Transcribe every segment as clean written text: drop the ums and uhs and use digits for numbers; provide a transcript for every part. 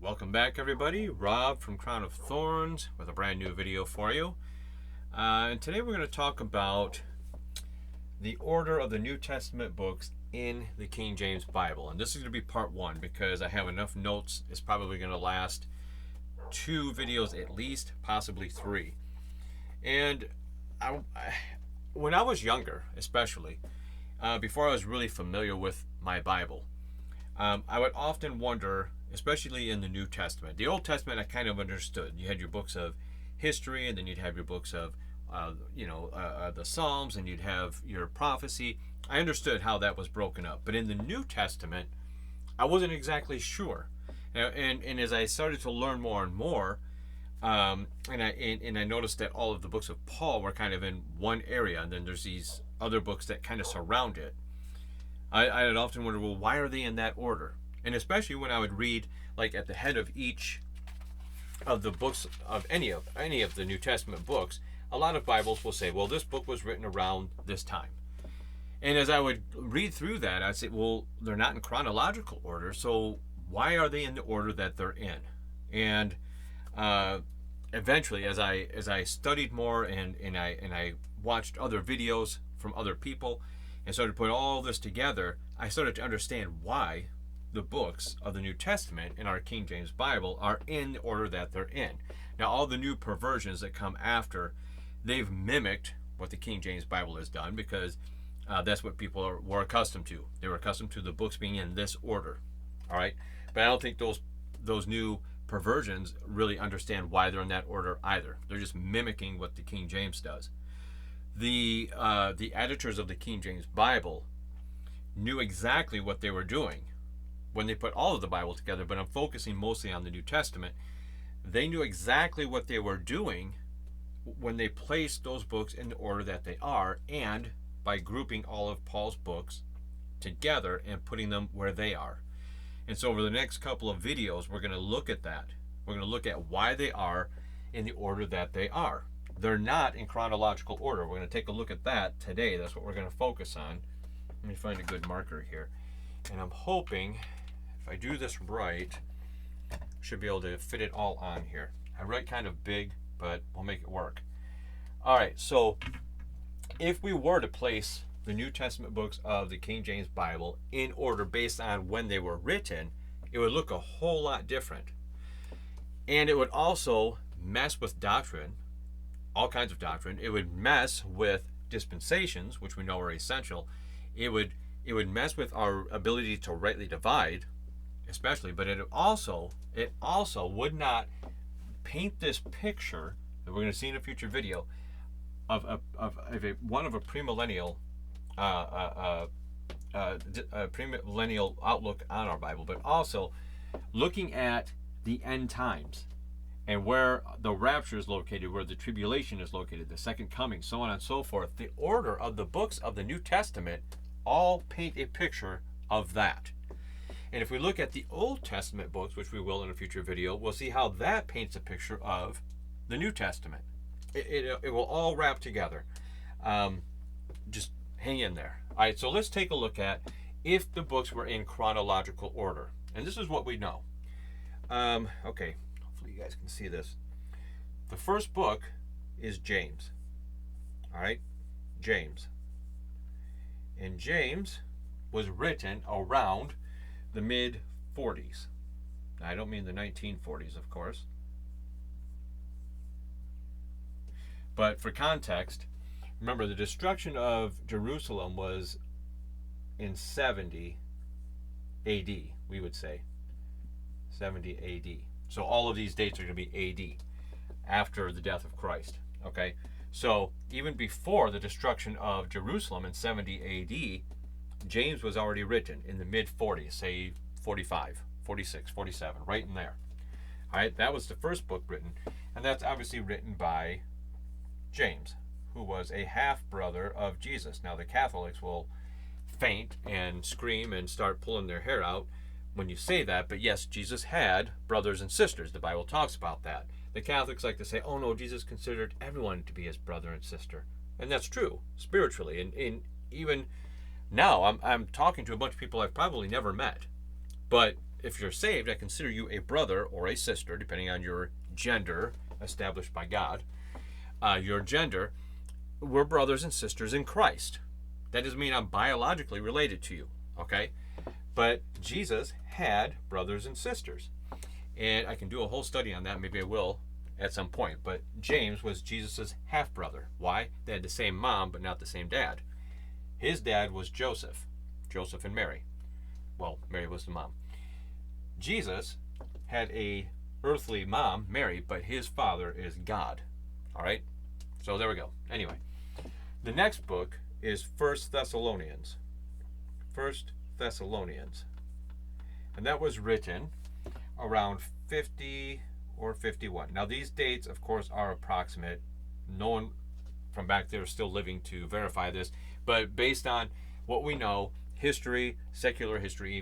Welcome back, everybody. Rob from Crown of Thorns with a brand new video for you. And today we're going to talk about the order of the New Testament books in the King James Bible. And this is going to be part one because I have enough notes. It's probably going to last 2 videos at least, possibly 3. And when I was younger, especially, before I was really familiar with my Bible, I would often wonder, especially in the New Testament. The Old Testament I kind of understood. You had your books of history, and then you'd have your books of, the Psalms, and you'd have your prophecy. I understood how that was broken up. But in the New Testament, I wasn't exactly sure. And as I started to learn more and more, and I noticed that all of the books of Paul were kind of in one area, and then there's these other books that kind of surround it. I would often wonder, well, why are they in that order? And especially when I would read, like, at the head of each of the books of any of the New Testament books, a lot of Bibles will say, well, this book was written around this time. And as I would read through that, I'd say, well, they're not in chronological order, so why are they in the order that they're in? And eventually, as I studied more and I watched other videos from other people and started to put all this together, I started to understand why the books of the New Testament in our King James Bible are in the order that they're in. Now, all the new perversions that come after, they've mimicked what the King James Bible has done because that's what people were accustomed to. They were accustomed to the books being in this order. All right, but I don't think those new perversions really understand why they're in that order either. They're just mimicking what the King James does. The editors of the King James Bible knew exactly what they were doing when they put all of the Bible together, but I'm focusing mostly on the New Testament. They knew exactly what they were doing when they placed those books in the order that they are, and by grouping all of Paul's books together and putting them where they are. And so over the next couple of videos, we're going to look at that. We're going to look at why they are in the order that they are. They're not in chronological order. We're going to take a look at that today. That's what we're going to focus on. Let me find a good marker here. And I'm hoping, if I do this right, I should be able to fit it all on here. I write kind of big, but we'll make it work. All right, so if we were to place the New Testament books of the King James Bible in order based on when they were written, it would look a whole lot different. And it would also mess with doctrine, all kinds of doctrine. It would mess with dispensations, which we know are essential. It would mess with our ability to rightly divide, especially, but it also would not paint this picture that we're going to see in a future video of a premillennial premillennial outlook on our Bible, but also looking at the end times and where the rapture is located, where the tribulation is located, the second coming, so on and so forth. The order of the books of the New Testament all paint a picture of that. And if we look at the Old Testament books, which we will in a future video, we'll see how that paints a picture of the New Testament. It will all wrap together. Just hang in there. All right, so let's take a look at if the books were in chronological order. And this is what we know. Okay, hopefully you guys can see this. The first book is James. All right, James. And James was written around the mid-40s. Now, I don't mean the 1940s, of course. But for context, remember the destruction of Jerusalem was in 70 AD, we would say. 70 AD. So all of these dates are going to be AD, after the death of Christ. Okay? So even before the destruction of Jerusalem in 70 AD, James was already written in the mid-40s, say 45, 46, 47, right in there. All right? That was the first book written. And that's obviously written by James, who was a half-brother of Jesus. Now, the Catholics will faint and scream and start pulling their hair out when you say that, but yes, Jesus had brothers and sisters. The Bible talks about that. The Catholics like to say, oh no, Jesus considered everyone to be his brother and sister. And that's true, spiritually. And even now, I'm talking to a bunch of people I've probably never met. But if you're saved, I consider you a brother or a sister, depending on your gender established by God. Your gender, we're brothers and sisters in Christ. That doesn't mean I'm biologically related to you, okay? But Jesus had brothers and sisters. And I can do a whole study on that. Maybe I will at some point. But James was Jesus' half-brother. Why? They had the same mom, but not the same dad. His dad was Joseph and Mary. Well, Mary was the mom. Jesus had a earthly mom, Mary, but his father is God. All right? So there we go. Anyway, the next book is 1 Thessalonians. 1 Thessalonians. And that was written around 50 or 51. Now, these dates, of course, are approximate. No one from back there is still living to verify this. But based on what we know, history, secular history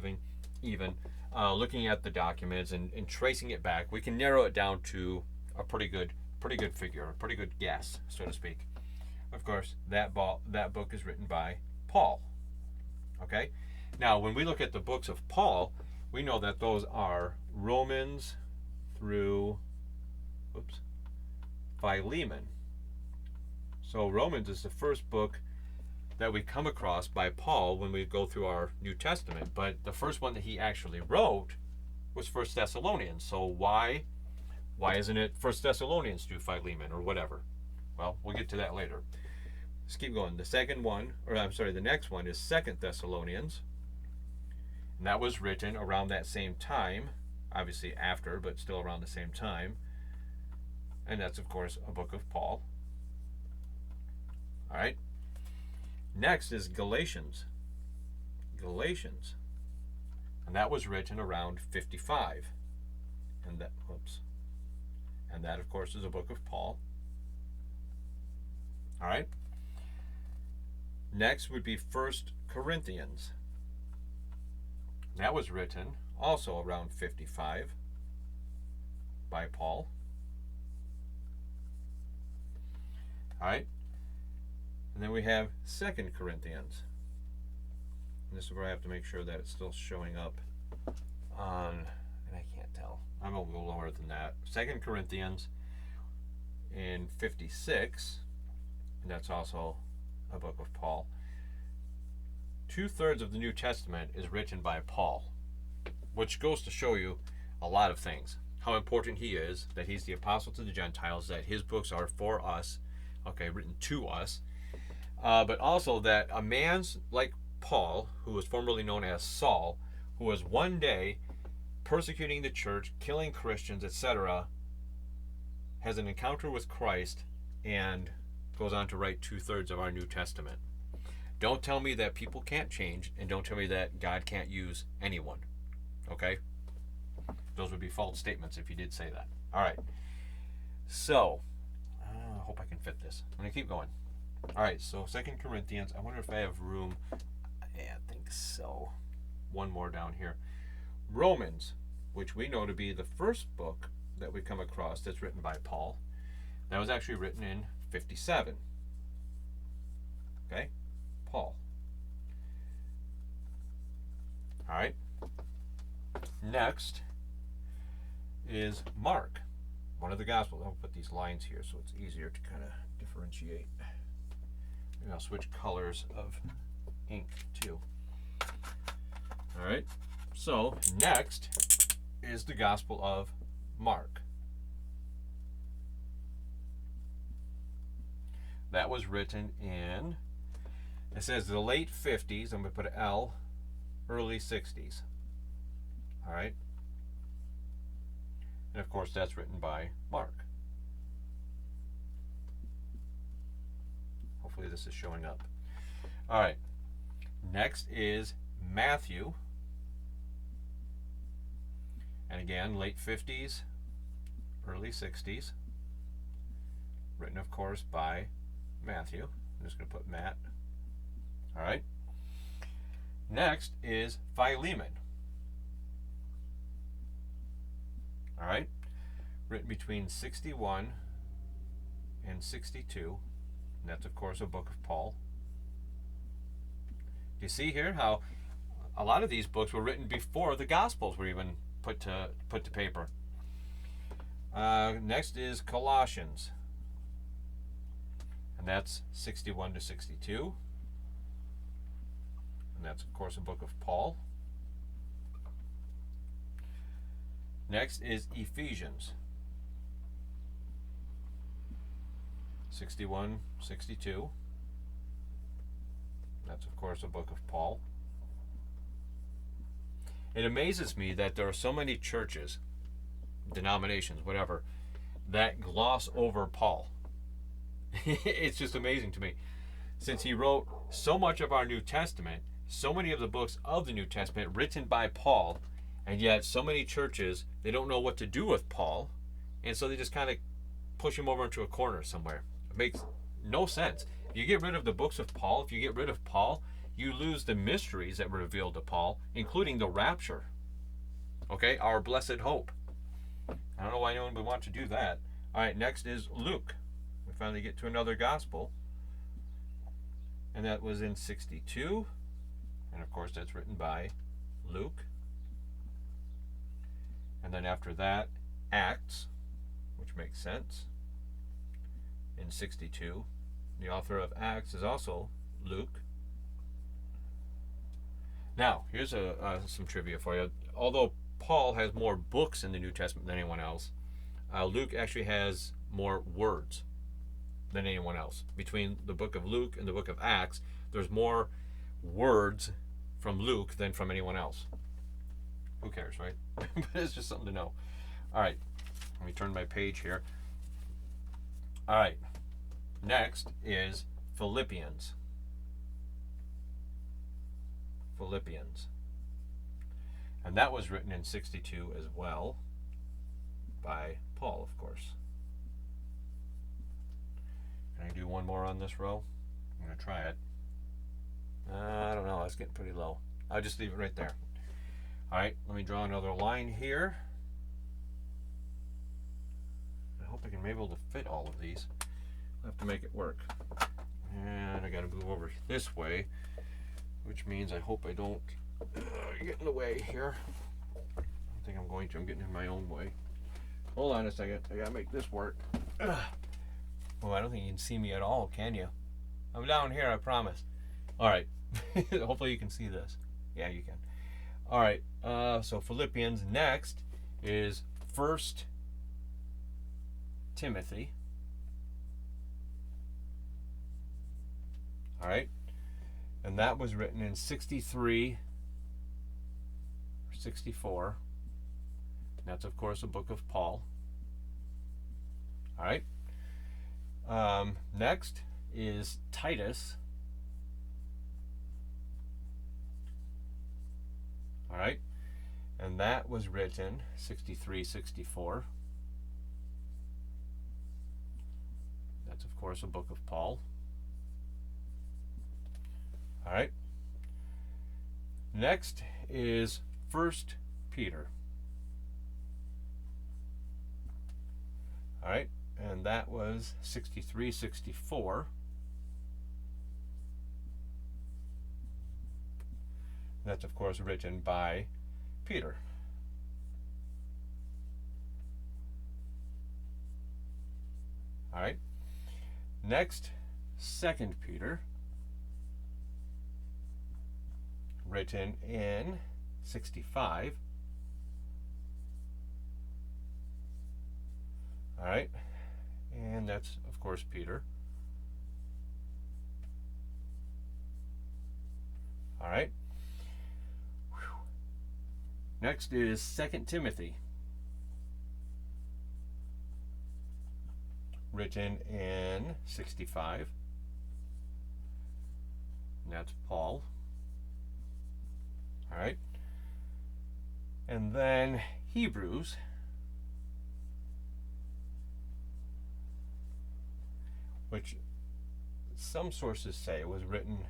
even looking at the documents and tracing it back, we can narrow it down to a pretty good figure, a pretty good guess, so to speak. Of course, that book is written by Paul. Okay? Now, when we look at the books of Paul, we know that those are Romans through Philemon. So Romans is the first book that we come across by Paul when we go through our New Testament. But the first one that he actually wrote was 1 Thessalonians. So why isn't it 1 Thessalonians through Philemon or whatever? Well, we'll get to that later. Let's keep going. The next one is 2 Thessalonians. And that was written around that same time, obviously after, but still around the same time. And that's, of course, a book of Paul. All right. Next is Galatians. Galatians. And that was written around 55. And that, of course, is a book of Paul. All right. Next would be 1 Corinthians. That was written also around 55 by Paul. All right. And then we have 2 Corinthians. And this is where I have to make sure that it's still showing up on, and I can't tell. I'm going to go lower than that. 2 Corinthians in 56, and that's also a book of Paul. 2/3 of the New Testament is written by Paul, which goes to show you a lot of things. How important he is, that he's the apostle to the Gentiles, that his books are for us, okay, written to us. But also that a man like Paul, who was formerly known as Saul, who was one day persecuting the church, killing Christians, etc., has an encounter with Christ and goes on to write 2/3 of our New Testament. Don't tell me that people can't change, and don't tell me that God can't use anyone. Okay? Those would be false statements if you did say that. All right. So, I hope I can fit this. I'm going to keep going. All right, so 2 Corinthians. I wonder if I have room. Yeah, I think so. One more down here. Romans, which we know to be the first book that we come across that's written by Paul. That was actually written in 57. Okay? Paul. All right. Next is Mark, one of the Gospels. I'll put these lines here so it's easier to kind of differentiate. Maybe I'll switch colors of ink too. All right. So next is the Gospel of Mark. That was written in, it says the late 50s. I'm going to put an L, early 60s. All right. And of course, that's written by Mark. Hopefully this is showing up. All right. Next is Matthew. And again, late 50s, early 60s. Written, of course, by Matthew. I'm just going to put Matt. All right. Next is Philemon. All right. Written between 61 and 62. And that's, of course, a book of Paul. Do you see here how a lot of these books were written before the Gospels were even put to paper. Next is Colossians, and that's 61 to 62. And that's, of course, a book of Paul. Next is Ephesians, 61, 62. That's, of course, a book of Paul. It amazes me that there are so many churches, denominations, whatever, that gloss over Paul. It's just amazing to me. Since he wrote so much of our New Testament, so many of the books of the New Testament written by Paul, and yet so many churches, they don't know what to do with Paul, and so they just kind of push him over into a corner somewhere. It makes no sense. If you get rid of the books of Paul, if you get rid of Paul, you lose the mysteries that were revealed to Paul, including the rapture. Okay, our blessed hope. I don't know why anyone would want to do that. All right, next is Luke. We finally get to another gospel. And that was in 62. And of course, that's written by Luke. And then after that, Acts, which makes sense, in 62. The author of Acts is also Luke. Now, here's some trivia for you. Although Paul has more books in the New Testament than anyone else, Luke actually has more words than anyone else. Between the book of Luke and the book of Acts, there's more words from Luke than from anyone else. Who cares, right? But it's just something to know. All right, let me turn my page here. All right, next is Philippians. Philippians. And that was written in 62 as well by Paul, of course. Can I do one more on this row? I'm going to try it. I don't know. It's getting pretty low. I'll just leave it right there. All right, let me draw another line here. I hope I can be able to fit all of these. I'll have to make it work. And I got to move over this way, which means I hope I don't get in the way here. I don't think I'm going to. I'm getting in my own way. Hold on a second. I got to make this work. Oh, I don't think you can see me at all, can you? I'm down here, I promise. All right. Hopefully you can see this. Yeah, you can. All right. So Philippians. Next is 1 Timothy. All right. And that was written in 63 or 64. That's, of course, a book of Paul. All right. Next is Titus. All right. And that was written 63, 64. That's, of course, a book of Paul. All right. Next is 1 Peter. All right. And that was 63, 64. That's, of course, written by Peter. All right. Next, 2 Peter, written in 65. All right. And that's, of course, Peter. All right. Whew. Next is 2 Timothy, written in 65. And that's Paul. All right. And then Hebrews, which some sources say was written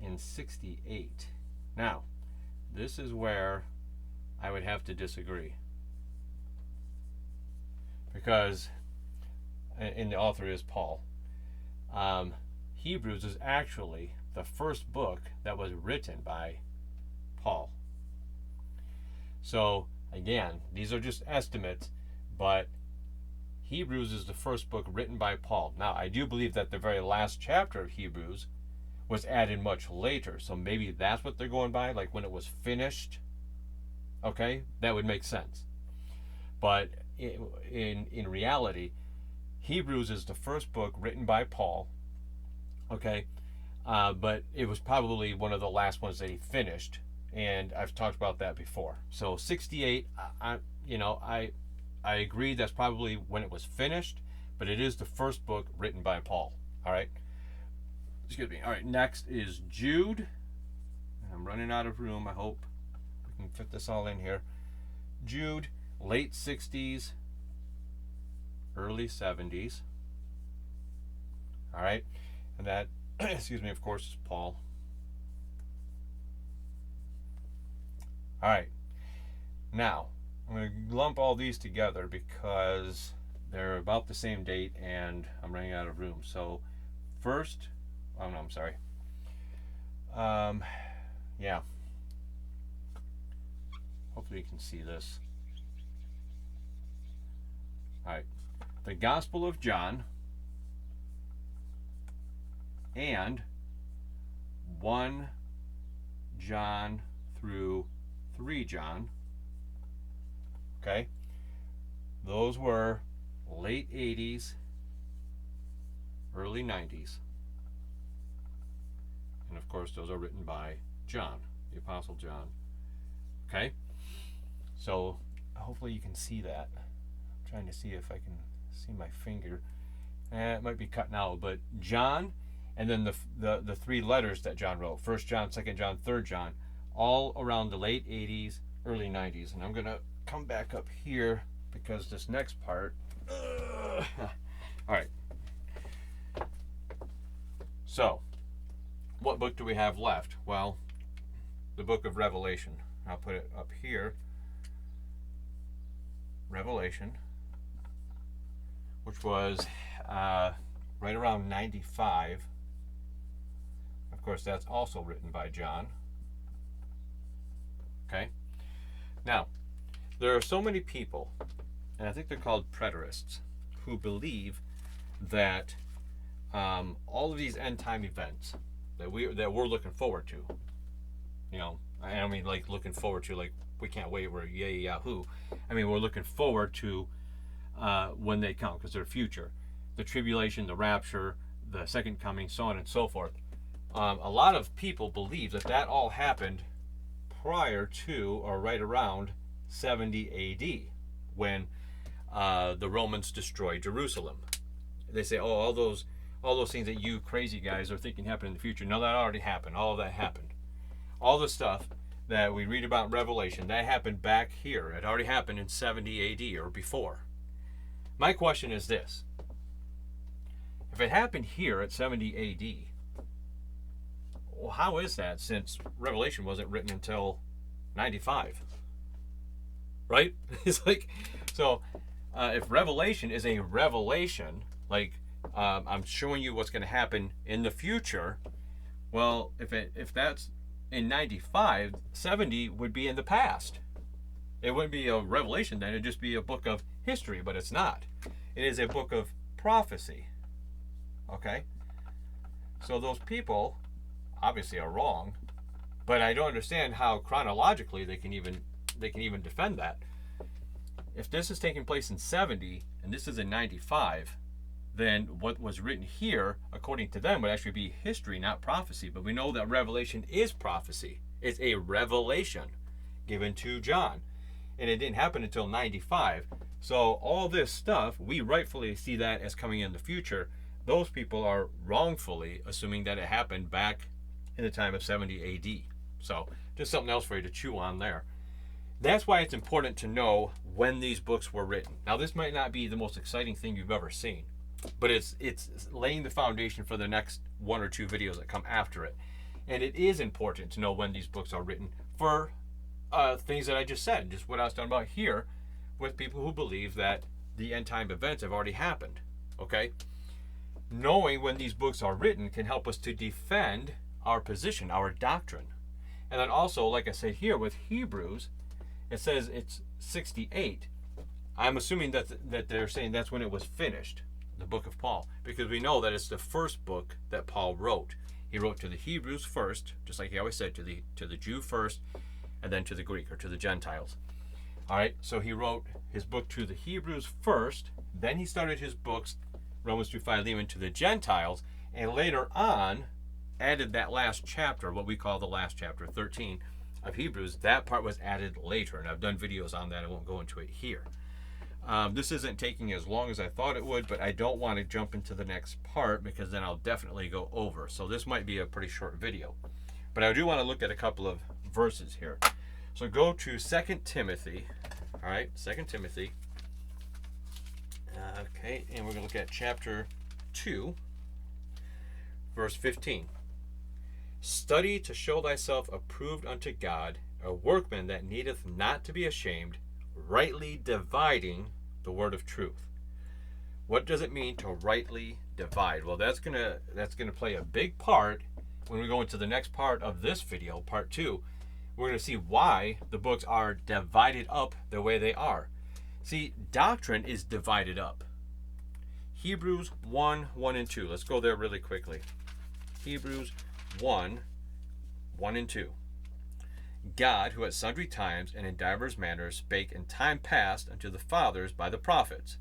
in 68. Now, this is where I would have to disagree, because, and the author is Paul, Hebrews is actually the first book that was written by Paul. So again, these are just estimates, but Hebrews is the first book written by Paul. Now, I do believe that the very last chapter of Hebrews was added much later, so maybe that's what they're going by, like when it was finished. Okay, that would make sense. But in reality, Hebrews is the first book written by Paul. Okay, but it was probably one of the last ones that he finished, and I've talked about that before. So 68, I agree that's probably when it was finished, but it is the first book written by Paul. All right. Excuse me. All right. Next is Jude. I'm running out of room. I hope we can fit this all in here. Jude, late 60s, early 70s. All right. And that, excuse me, of course, is Paul. All right. Now, I'm going to lump all these together because they're about the same date and I'm running out of room. So first, oh no, I'm sorry. Yeah. Hopefully you can see this. All right. The Gospel of John and 1 John through 3 John. Okay, those were late 80s, early 90s. And of course, those are written by John, the Apostle John. Okay, so hopefully you can see that. I'm trying to see if I can see my finger. It might be cutting out, but John, and then the three letters that John wrote, 1 John, 2 John, 3 John, all around the late 80s, early 90s. And I'm going to come back up here because this next part all right, so what book do we have left? Well, the book of Revelation. I'll put it up here. Revelation, which was right around 95. Of course, that's also written by John. Okay, now there are so many people, and I think they're called preterists, who believe that all of these end time events that we're looking forward to, I mean, like looking forward to, like we can't wait, we're yay yahoo. I mean, we're looking forward to when they come because they're future, the tribulation, the rapture, the second coming, so on and so forth. A lot of people believe that all happened prior to or right around 70 AD, when the Romans destroyed Jerusalem. They say, oh, all those things that you crazy guys are thinking happen in the future. No, that already happened. All of that happened. All the stuff that we read about in Revelation, that happened back here. It already happened in 70 AD or before. My question is this. If it happened here at 70 AD, well, how is that, since Revelation wasn't written until 95? Right? It's like, so if Revelation is a revelation, like I'm showing you what's going to happen in the future, well, if that's in 95, 70 would be in the past. It wouldn't be a revelation then, it'd just be a book of history, but it's not. It is a book of prophecy. Okay? So those people obviously are wrong, but I don't understand how chronologically they can even defend that. If this is taking place in 70 and this is in 95, then what was written here, according to them, would actually be history, not prophecy. But we know that Revelation is prophecy. It's a revelation given to John. And it didn't happen until 95. So all this stuff, we rightfully see that as coming in the future. Those people are wrongfully assuming that it happened back in the time of 70 AD. So just something else for you to chew on there. That's why it's important to know when these books were written. Now, this might not be the most exciting thing you've ever seen, but it's laying the foundation for the next one or two videos that come after it. And it is important to know when these books are written for things that I just said, just what I was talking about here with people who believe that the end time events have already happened. Okay? Knowing when these books are written can help us to defend our position, our doctrine. And then also, like I said here with Hebrews, it says it's 68. I'm assuming that they're saying that's when it was finished, the book of Paul, because we know that it's the first book that Paul wrote. He wrote to the Hebrews first, just like he always said, to the Jew first, and then to the Greek, or to the Gentiles. All right, so he wrote his book to the Hebrews first, then he started his books, Romans through Philemon, to the Gentiles, and later on added that last chapter, what we call the last chapter, 13 of Hebrews. That part was added later, and I've done videos on that. I won't go into it here. This isn't taking as long as I thought it would, but I don't want to jump into the next part because then I'll definitely go over. So this might be a pretty short video. But I do want to look at a couple of verses here. So go to 2 Timothy. All right, 2 Timothy. Okay, and we're going to look at chapter 2, verse 15. Study to show thyself approved unto God, a workman that needeth not to be ashamed, rightly dividing the word of truth. What does it mean to rightly divide? Well, that's gonna play a big part when we go into the next part of this video, part 2. We're going to see why the books are divided up the way they are. See, doctrine is divided up. Hebrews 1, 1 and 2. Let's go there really quickly. Hebrews 1, 1 and 2. God, who at sundry times and in divers manners spake in time past unto the fathers by the prophets,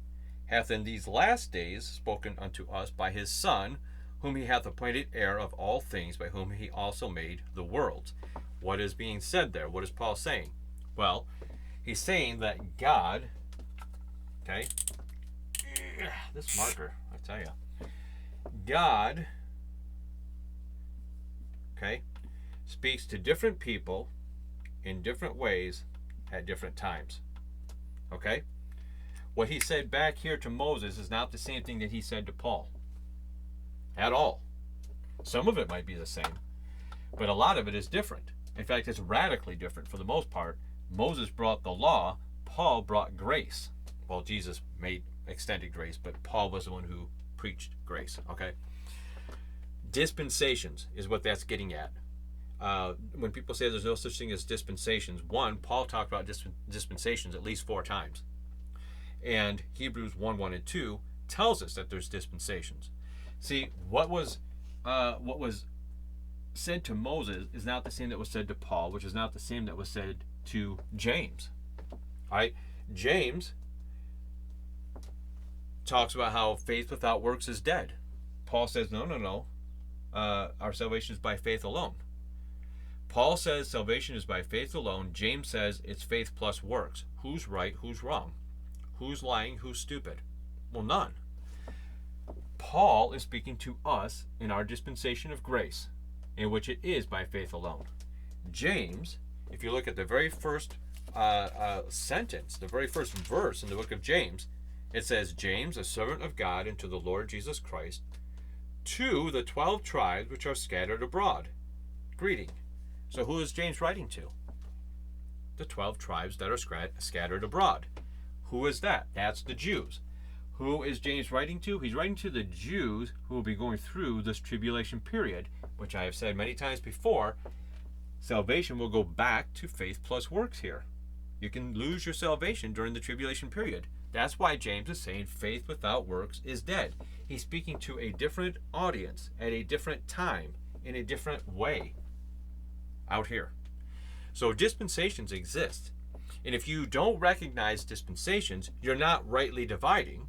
hath in these last days spoken unto us by his Son, whom he hath appointed heir of all things, by whom he also made the worlds. What is being said there? What is Paul saying? Well, he's saying that God, okay, this marker, I tell you, God, okay, speaks to different people in different ways at different times. Okay? What he said back here to Moses is not the same thing that he said to Paul. At all. Some of it might be the same, but a lot of it is different. In fact, it's radically different for the most part. Moses brought the law, Paul brought grace. Well, Jesus made extended grace, but Paul was the one who preached grace. Okay? Dispensations is what that's getting at. When people say there's no such thing as dispensations, one, Paul talked about dispensations at least 4 times. And Hebrews 1, 1 and 2 tells us that there's dispensations. See, what was said to Moses is not the same that was said to Paul, which is not the same that was said to James. All right? James talks about how faith without works is dead. Paul says, no. Our salvation is by faith alone. Paul says salvation is by faith alone. James says it's faith plus works. Who's right? Who's wrong? Who's lying? Who's stupid? Well, none. Paul is speaking to us in our dispensation of grace, in which it is by faith alone. James, if you look at the very first sentence, the very first verse in the book of James, it says, James, a servant of God and to the Lord Jesus Christ, to the 12 tribes which are scattered abroad. Greeting. So who is James writing to? The 12 tribes that are scattered abroad. Who is that? That's the Jews. Who is James writing to? He's writing to the Jews who will be going through this tribulation period, which I have said many times before. Salvation will go back to faith plus works here. You can lose your salvation during the tribulation period. That's why James is saying faith without works is dead. He's speaking to a different audience at a different time in a different way out here. So dispensations exist. And if you don't recognize dispensations, you're not rightly dividing.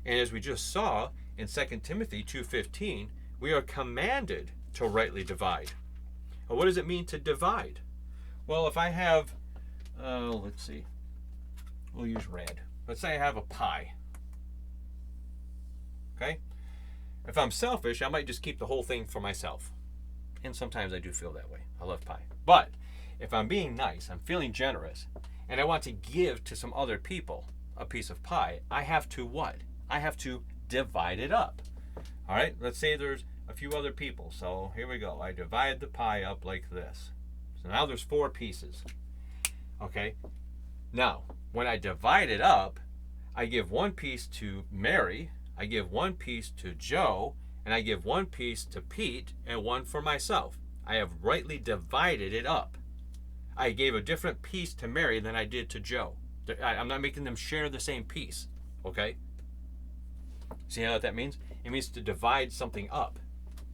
And as we just saw in 2 Timothy 2:15, we are commanded to rightly divide. Well, what does it mean to divide? Well, if I have, let's see, we'll use red. Let's say I have a pie. Okay? If I'm selfish, I might just keep the whole thing for myself. And sometimes I do feel that way. I love pie. But if I'm being nice, I'm feeling generous, and I want to give to some other people a piece of pie, I have to what? I have to divide it up. All right? Let's say there's a few other people. So here we go. I divide the pie up like this. So now there's 4 pieces. Okay? Now, when I divide it up, I give 1 piece to Mary, I give 1 piece to Joe, and I give 1 piece to Pete, and 1 for myself. I have rightly divided it up. I gave a different piece to Mary than I did to Joe. I'm not making them share the same piece. Okay? See how that means? It means to divide something up.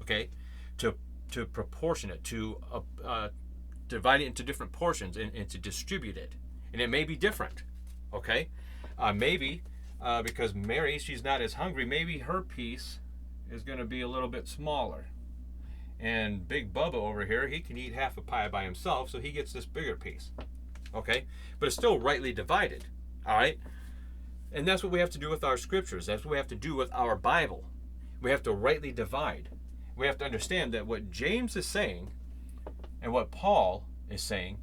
Okay? To proportion it, to divide it into different portions and to distribute it. And it may be different. Okay? Maybe because Mary, she's not as hungry, maybe her piece is going to be a little bit smaller. And Big Bubba over here, he can eat half a pie by himself, so he gets this bigger piece. Okay? But it's still rightly divided. All right? And that's what we have to do with our scriptures. That's what we have to do with our Bible. We have to rightly divide. We have to understand that what James is saying and what Paul is saying,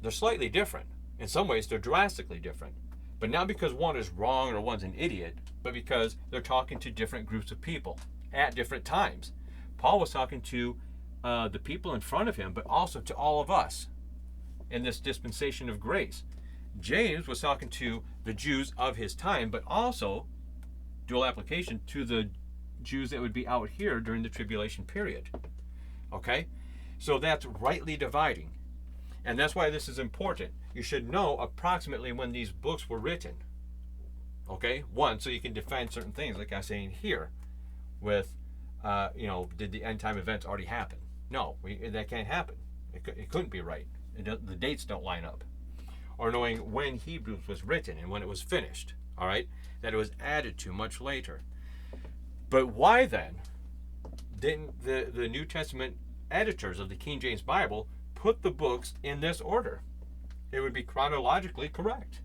they're slightly different. In some ways, they're drastically different. But not because one is wrong or one's an idiot, but because they're talking to different groups of people at different times. Paul was talking to the people in front of him, but also to all of us in this dispensation of grace. James was talking to the Jews of his time, but also, dual application, to the Jews that would be out here during the tribulation period. Okay? So that's rightly dividing. And that's why this is important. You should know approximately when these books were written. Okay? One, so you can define certain things, like I'm saying here, with, did the end time events already happen? No, that can't happen. It couldn't be right. The dates don't line up. Or knowing when Hebrews was written and when it was finished. All right? That it was added to much later. But why then didn't the New Testament editors of the King James Bible put the books in this order? It would be chronologically correct.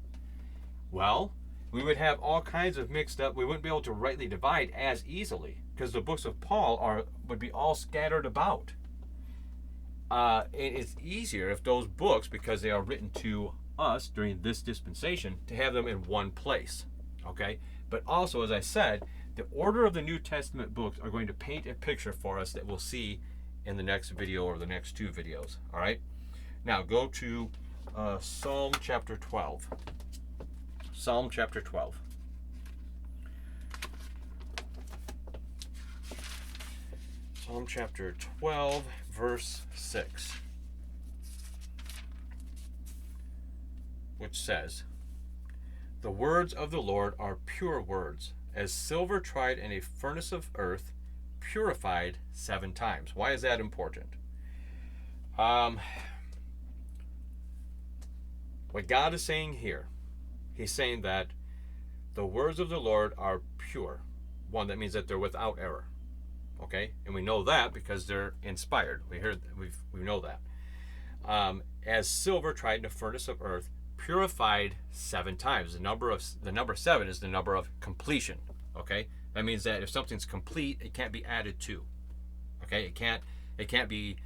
Well, we would have all kinds of mixed up. We wouldn't be able to rightly divide as easily because the books of Paul would be all scattered about. It's easier if those books, because they are written to us during this dispensation, to have them in one place. Okay? But also, as I said, the order of the New Testament books are going to paint a picture for us that we'll see in the next video or the next two videos. All right? Now, go to Psalm chapter 12. Psalm chapter 12. Psalm chapter 12, verse 6. Which says, "The words of the Lord are pure words, as silver tried in a furnace of earth, purified 7 times." Why is that important? What God is saying here, he's saying that the words of the Lord are pure. One, that means that they're without error. Okay? And we know that because they're inspired. We know that. As silver tried in a furnace of earth, purified 7 times. The number 7 is the number of completion. Okay? That means that if something's complete, it can't be added to. Okay? It can't be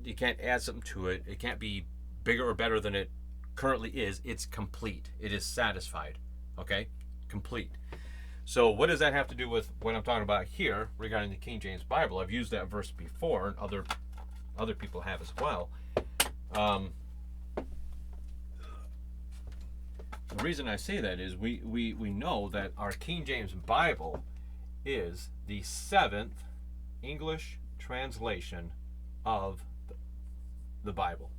you can't add something to it. It can't be bigger or better than it currently is. It's complete. It is satisfied. Okay? Complete. So what does that have to do with what I'm talking about here regarding the King James Bible? I've used that verse before, and other people have as well. The reason I say that is we know that our King James Bible is the 7th English translation of the Bible.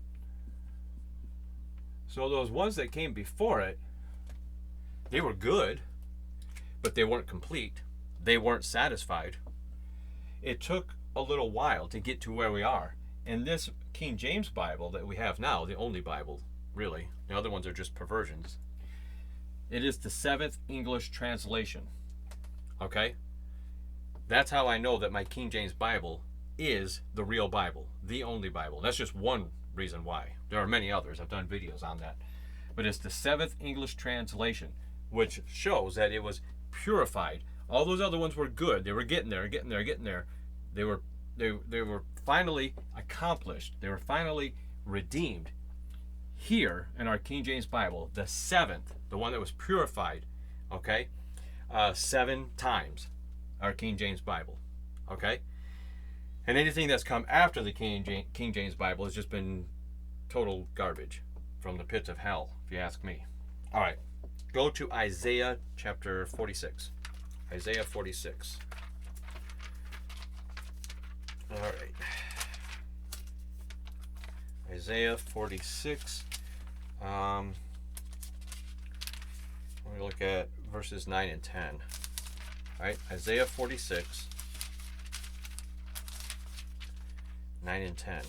So those ones that came before it, they were good, but they weren't complete. They weren't satisfied. It took a little while to get to where we are. And this King James Bible that we have now, the only Bible, really, the other ones are just perversions, it is the 7th English translation. Okay? That's how I know that my King James Bible is the real Bible, the only Bible. That's just one reason why. There are many others. I've done videos on that. But it's the 7th English translation, which shows that it was purified. All those other ones were good. They were getting there. They were finally accomplished. They were finally redeemed. Here in our King James Bible, the 7th, the one that was purified, okay, 7 times, our King James Bible, okay? And anything that's come after the King James Bible has just been total garbage from the pits of hell, if you ask me. All right, go to Isaiah chapter 46. Isaiah 46. All right. Isaiah 46. We're going to look at verses 9 and 10. All right, Isaiah 46, 9 and 10.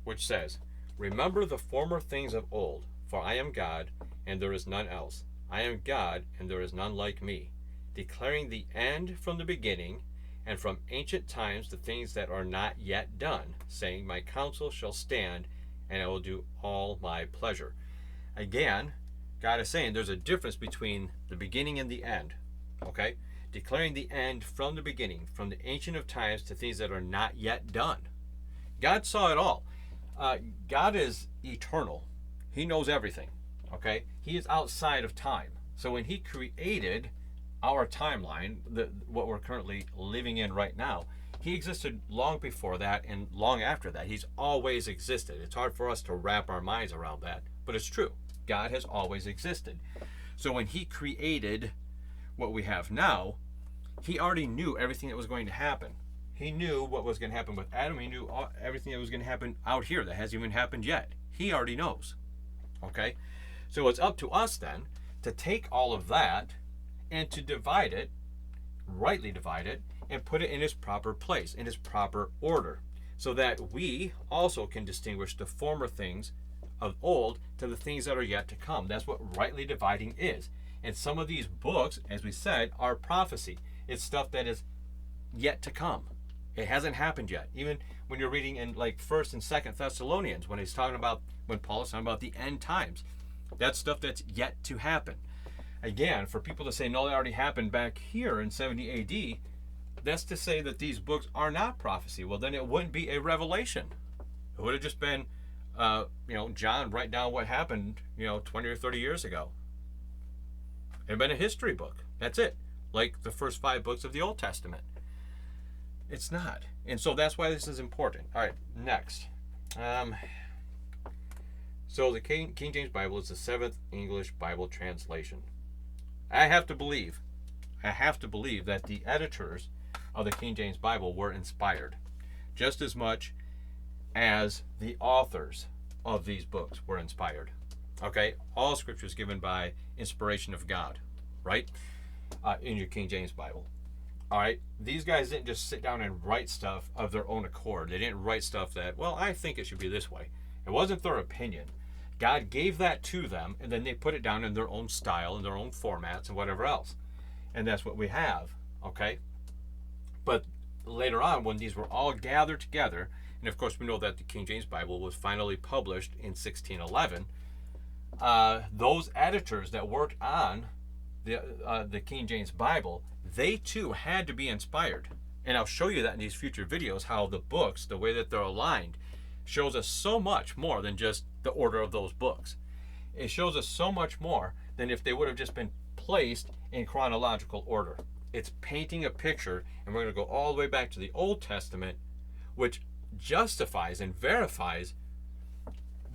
Which says, "Remember the former things of old, for I am God, and there is none else. I am God, and there is none like me, declaring the end from the beginning, and from ancient times the things that are not yet done, saying, my counsel shall stand, and I will do all my pleasure." Again, God is saying there's a difference between the beginning and the end. Okay? Declaring the end from the beginning, from the ancient of times to things that are not yet done. God saw it all. God is eternal. He knows everything. Okay? He is outside of time. So when he created our timeline, what we're currently living in right now, he existed long before that and long after that. He's always existed. It's hard for us to wrap our minds around that, but it's true. God has always existed. So when he created what we have now, he already knew everything that was going to happen. He knew what was going to happen with Adam. He knew everything that was going to happen out here that hasn't even happened yet. He already knows. Okay? So it's up to us then to take all of that and to divide it, rightly divide it, and put it in its proper place, in its proper order, so that we also can distinguish the former things of old to the things that are yet to come. That's what rightly dividing is. And some of these books, as we said, are prophecy. It's stuff that is yet to come. It hasn't happened yet. Even when you're reading in like 1st and 2nd Thessalonians, when Paul is talking about the end times, that's stuff that's yet to happen. Again, for people to say, no, they already happened back here in 70 AD, that's to say that these books are not prophecy. Well, then it wouldn't be a revelation. It would have just been, John write down what happened, 20 or 30 years ago. It had been a history book. That's it. Like the first 5 books of the Old Testament. It's not. And so that's why this is important. All right, next. So the King James Bible is the 7th English Bible translation. I have to believe that the editors of the King James Bible were inspired just as much as the authors of these books were inspired. Okay? All scripture is given by inspiration of God, right? In your King James Bible. All right? These guys didn't just sit down and write stuff of their own accord. They didn't write stuff that, well, I think it should be this way. It wasn't their opinion. God gave that to them, and then they put it down in their own style, in their own formats, and whatever else. And that's what we have, okay? But later on, when these were all gathered together, and of course we know that the King James Bible was finally published in 1611, those editors that worked on the King James Bible, they too had to be inspired. And I'll show you that in these future videos, how the books, the way that they're aligned, shows us so much more than just the order of those books. It shows us so much more than if they would have just been placed in chronological order. It's painting a picture, and we're going to go all the way back to the Old Testament, which justifies and verifies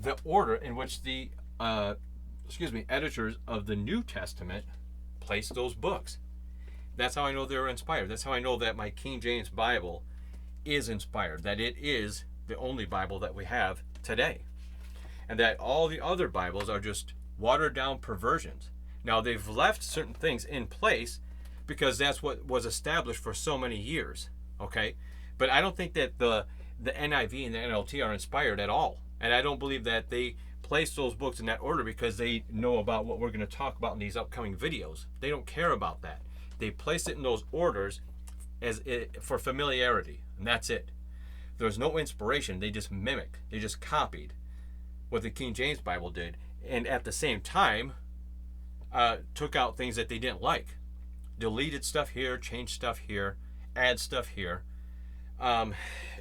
the order in which the editors of the New Testament placed those books. That's how I know they were inspired. That's how I know that my King James Bible is inspired, that it is the only Bible that we have today, and that all the other Bibles are just watered down perversions. Now, they've left certain things in place because that's what was established for so many years, okay? But I don't think that the NIV and the NLT are inspired at all, and I don't believe that they place those books in that order because they know about what we're going to talk about in these upcoming videos. They don't care about that. They place it in those orders for familiarity, and that's it. There's no inspiration. They just mimicked. They just copied what the King James Bible did, and at the same time took out things that they didn't like. Deleted stuff here, changed stuff here, add stuff here.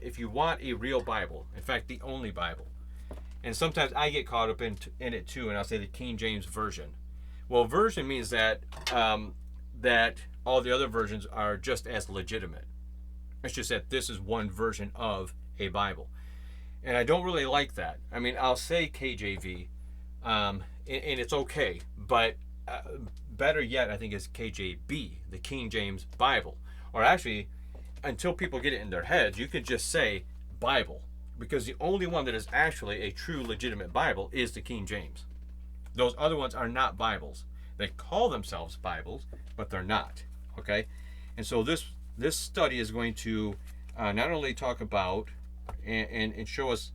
If you want a real Bible, in fact, the only Bible, and sometimes I get caught up in it too, and I'll say the King James Version. Well, version means that that all the other versions are just as legitimate. It's just that this is one version of a Bible. And I don't really like that. I mean, I'll say KJV, and it's okay, but better yet, I think, is KJB, the King James Bible. Or actually, until people get it in their heads, you could just say Bible, because the only one that is actually a true legitimate Bible is the King James. Those other ones are not Bibles. They call themselves Bibles, but they're not. Okay, and so this study is going to not only talk about and show us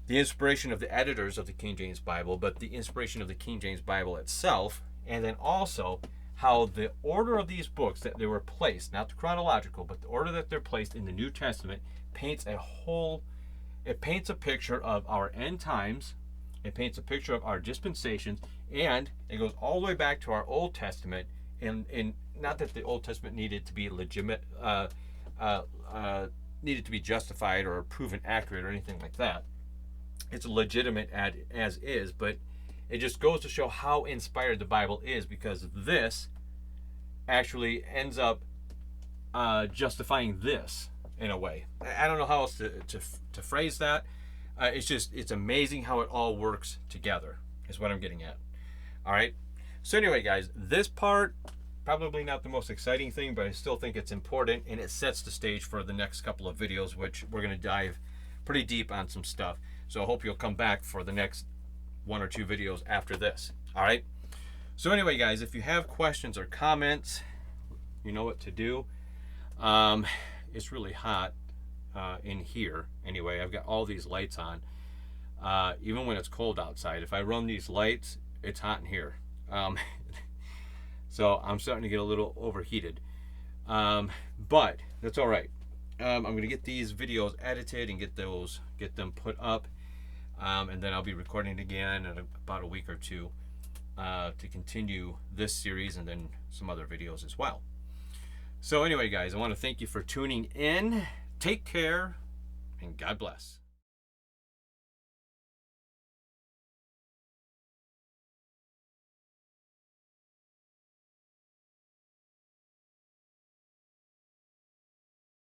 the inspiration of the editors of the King James Bible, but the inspiration of the King James Bible itself, and then also how the order of these books that they were placed, not the chronological, but the order that they're placed in the New Testament, paints a picture of our end times. It paints a picture of our dispensations, and it goes all the way back to our Old Testament. And not that the Old Testament needed to be legitimate, needed to be justified or proven accurate or anything like that. It's legitimate as is, but it just goes to show how inspired the Bible is, because this actually ends up justifying this in a way. I don't know how else to phrase that. It's amazing how it all works together, is what I'm getting at. All right. So anyway, guys, this part, probably not the most exciting thing, but I still think it's important, and it sets the stage for the next couple of videos, which we're going to dive pretty deep on some stuff. So I hope you'll come back for the next 1 or 2 videos after this. All right. So anyway, guys, if you have questions or comments, you know what to do. It's really hot in here. Anyway, I've got all these lights on. Even when it's cold outside, if I run these lights, it's hot in here. So I'm starting to get a little overheated. But that's all right. I'm going to get these videos edited and get them put up. And then I'll be recording again in about a week or 2 to continue this series, and then some other videos as well. So anyway, guys, I want to thank you for tuning in. Take care, and God bless.